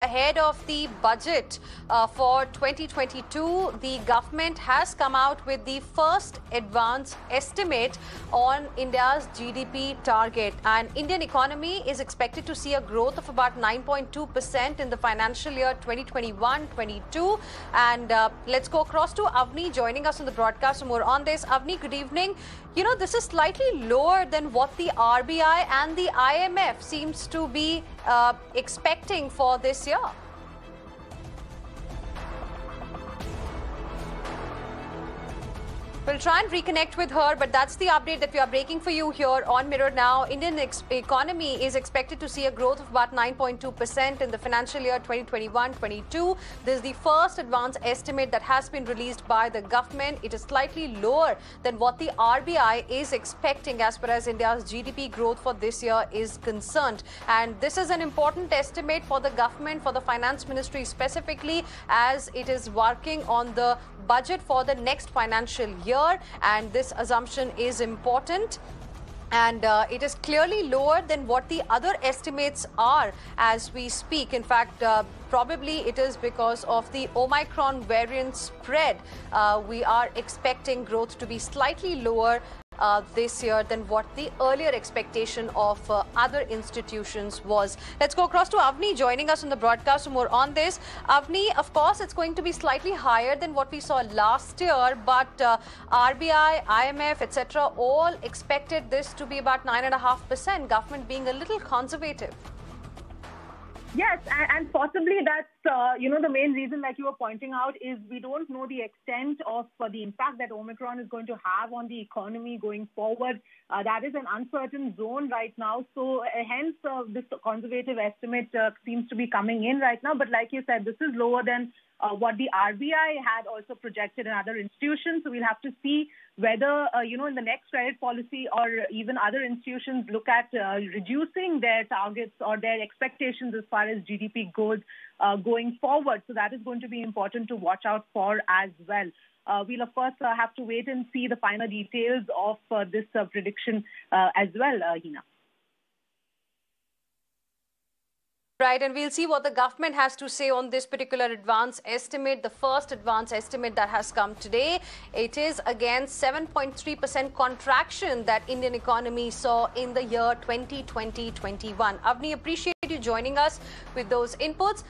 ahead of the budget for 2022, the government has come out with the first advance estimate on India's GDP target. And Indian economy is expected to see a growth of about 9.2% in the financial year 2021-22. And let's go across to Avni joining us on the broadcast for more on this. Avni, good evening. You know, this is slightly lower than what the RBI and the IMF seems to be expecting for this year. We'll try and reconnect with her, but that's the update that we are breaking for you here on Mirror Now. Indian economy is expected to see a growth of about 9.2% in the financial year 2021-22. This is the first advance estimate that has been released by the government. It is slightly lower than what the RBI is expecting as far as India's GDP growth for this year is concerned. And this is an important estimate for the government, for the finance ministry specifically, as it is working on the budget for the next financial year. And this assumption is important. And it is clearly lower than what the other estimates are as we speak. In fact, probably it is because of the Omicron variant spread. We are expecting growth to be slightly lower this year than what the earlier expectation of other institutions was. Let's go across to Avni joining us on the broadcast for more on this. Avni, of course, it's going to be slightly higher than what we saw last year, but RBI, IMF, etc. all expected this to be about 9.5%, government being a little conservative. Yes, and possibly that's, the main reason, like you were pointing out, is we don't know the extent of the impact that Omicron is going to have on the economy going forward. That is an uncertain zone right now. So hence, this conservative estimate seems to be coming in right now. But like you said, this is lower than what the RBI had also projected in other institutions. So we'll have to see whether, in the next credit policy or even other institutions look at reducing their targets or their expectations as far as GDP goes going forward. So that is going to be important to watch out for as well. We'll, of course, have to wait and see the finer details of this prediction as well, Hina. Right, and we'll see what the government has to say on this particular advance estimate, the first advance estimate that has come today. It is again 7.3% contraction that Indian economy saw in the year 2020-21. Avni, appreciate you joining us with those inputs.